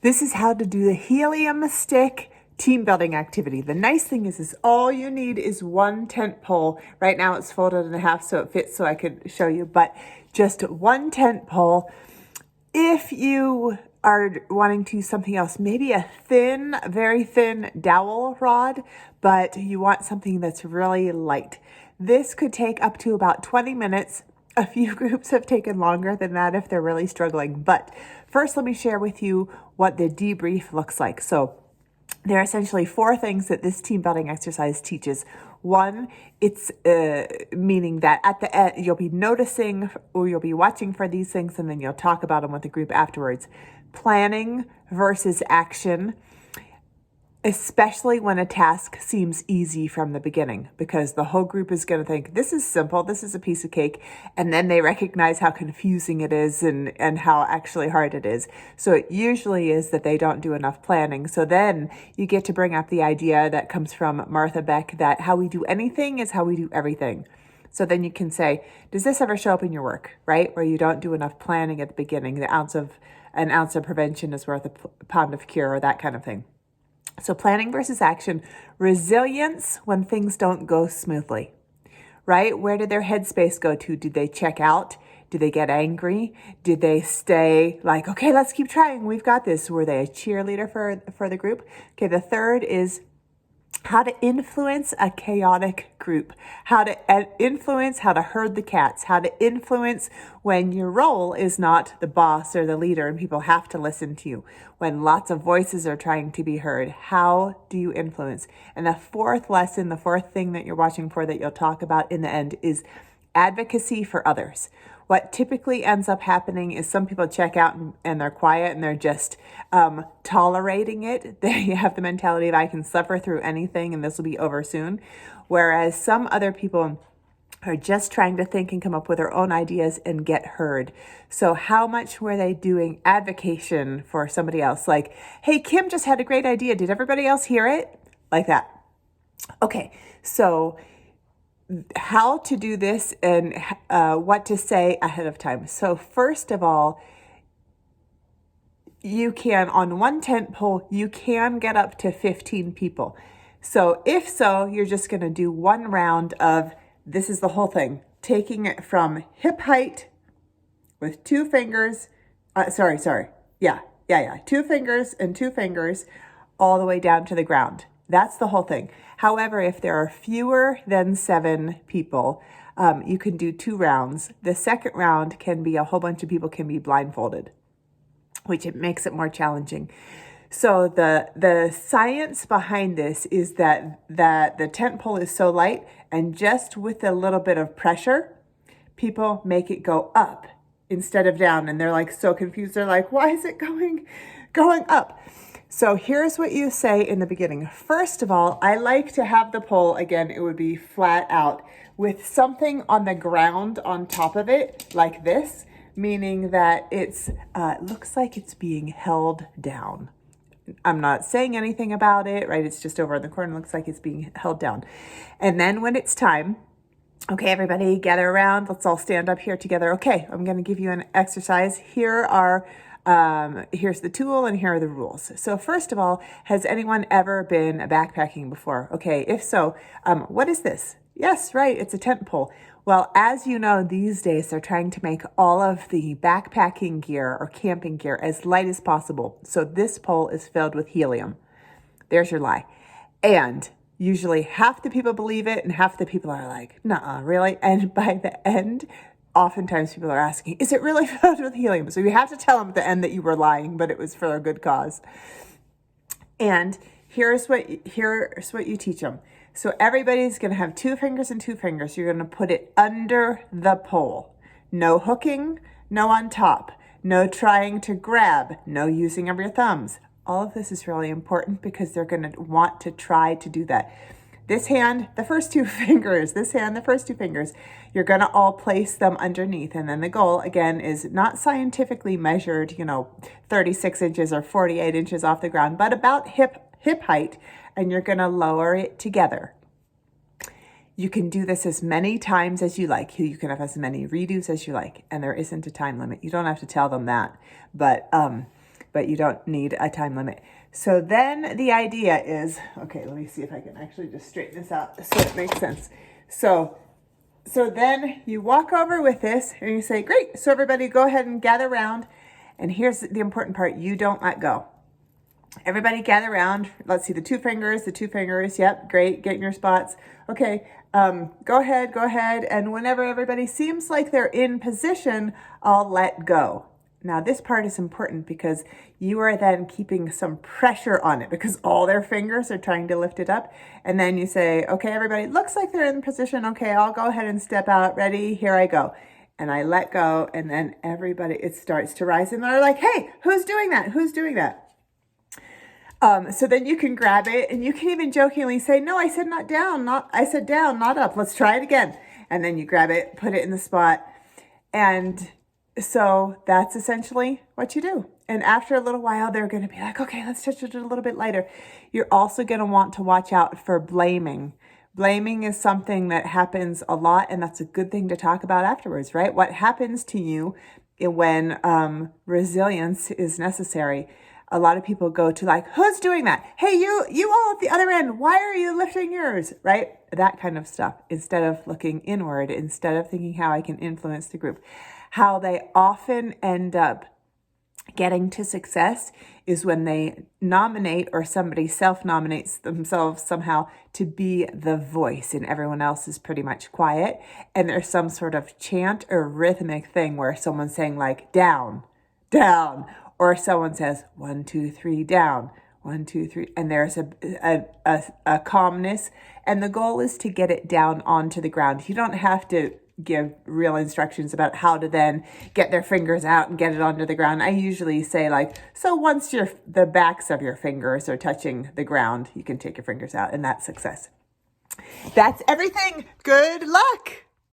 This is how to do the Helium Mistake team building activity. The nice thing is all you need is one tent pole. Right now it's folded in half so it fits so I could show you, but just one tent pole. If you are wanting to use something else, maybe a thin, very thin dowel rod, but you want something that's really light. This could take up to about 20 minutes. A few groups have taken longer than that if they're really struggling. But first, let me share with you what the debrief looks like. So there are essentially four things that this team building exercise teaches. One, it's meaning that at the end, you'll be noticing or you'll be watching for these things and then you'll talk about them with the group afterwards. Planning versus action, especially when a task seems easy from the beginning, because the whole group is going to think, this is simple, this is a piece of cake, and then they recognize how confusing it is and how actually hard it is. So it usually is that they don't do enough planning. So then you get to bring up the idea that comes from Martha Beck that how we do anything is how we do everything. So then you can say, does this ever show up in your work, right? Where you don't do enough planning at the beginning, an ounce of prevention is worth a pound of cure, or that kind of thing. So planning versus action, resilience when things don't go smoothly, right? Where did their headspace go to? Did they check out? Did they get angry? Did they stay like, okay, let's keep trying. We've got this. Were they a cheerleader for the group? Okay, the third is how to influence a chaotic group, how to influence, how to herd the cats, how to influence when your role is not the boss or the leader and people have to listen to you, when lots of voices are trying to be heard. How do you influence? And the fourth lesson, the fourth thing that you're watching for that you'll talk about in the end is advocacy for others. What typically ends up happening is some people check out and they're quiet and they're just tolerating it. They have the mentality of I can suffer through anything and this will be over soon. Whereas some other people are just trying to think and come up with their own ideas and get heard. So how much were they doing advocation for somebody else? Like, hey, Kim just had a great idea. Did everybody else hear it? Like that. Okay, so how to do this and what to say ahead of time. So first of all, you can, on one tent pole, you can get up to 15 people. So if so, you're just going to do one round of, this is the whole thing, taking it from hip height with two fingers, two fingers and two fingers all the way down to the ground. That's the whole thing. However, if there are fewer than 7 people, you can do 2 rounds. The second round can be a whole bunch of people can be blindfolded, which it makes it more challenging. So the science behind this is that the tent pole is so light, and just with a little bit of pressure, people make it go up instead of down. And they're like so confused. They're like, why is it going up? So here's what you say in the beginning. First of all, I like to have the pole, again, it would be flat out with something on the ground on top of it like this, meaning that it's looks like it's being held down. I'm not saying anything about it, right? It's just over in the corner. Looks like it's being held down. And then when it's time, okay, everybody gather around. Let's all stand up here together. Okay, I'm going to give you an exercise. Here's the tool and here are the rules. So first of all, has anyone ever been backpacking before? Okay, if so, what is this? Yes, right, it's a tent pole. Well, as you know, these days they're trying to make all of the backpacking gear or camping gear as light as possible. So this pole is filled with helium. There's your lie. And usually half the people believe it and half the people are like, nuh-uh, really? And by the end, oftentimes people are asking, is it really filled with helium? So you have to tell them at the end that you were lying, but it was for a good cause. And here's what you teach them. So everybody's going to have 2 fingers and 2 fingers. You're going to put it under the pole. No hooking, no on top, no trying to grab, no using of your thumbs. All of this is really important because they're going to want to try to do that. This hand, the first 2 fingers, this hand, the first 2 fingers, you're going to all place them underneath. And then the goal, again, is not scientifically measured, 36 inches or 48 inches off the ground, but about hip height, and you're going to lower it together. You can do this as many times as you like. You can have as many redos as you like, and there isn't a time limit. You don't have to tell them that, but but you don't need a time limit. So then the idea is, okay, let me see if I can actually just straighten this out so it makes sense. So then you walk over with this and you say, great, so everybody go ahead and gather around. And here's the important part, you don't let go. Everybody gather around. Let's see, the two fingers. Yep, great, get in your spots. Okay, go ahead. And whenever everybody seems like they're in position, I'll let go. Now this part is important because you are then keeping some pressure on it because all their fingers are trying to lift it up. And then you say, okay, everybody, looks like they're in position. Okay, I'll go ahead and step out. Ready? Here I go. And I let go, and then everybody, it starts to rise, and they're like, hey, who's doing that? So then you can grab it, and you can even jokingly say, no, I said not down, I said down, not up. Let's try it again. And then you grab it, put it in the spot. And so that's essentially what you do. And after a little while, they're going to be like, okay, let's touch it a little bit lighter. You're also going to want to watch out for blaming. Blaming is something that happens a lot, and that's a good thing to talk about afterwards, right? What happens to you when resilience is necessary? A lot of people go to like, who's doing that? Hey, you all at the other end, why are you lifting yours, right? That kind of stuff, instead of looking inward, instead of thinking how I can influence the group. How they often end up getting to success is when they nominate or somebody self-nominates themselves somehow to be the voice and everyone else is pretty much quiet. And there's some sort of chant or rhythmic thing where someone's saying like down, down, or someone says 1, 2, 3, down, 1, 2, 3, and there's a calmness. And the goal is to get it down onto the ground. You don't have to give real instructions about how to then get their fingers out and get it onto the ground. I usually say like, so once the backs of your fingers are touching the ground, you can take your fingers out, and that's success. That's everything. Good luck.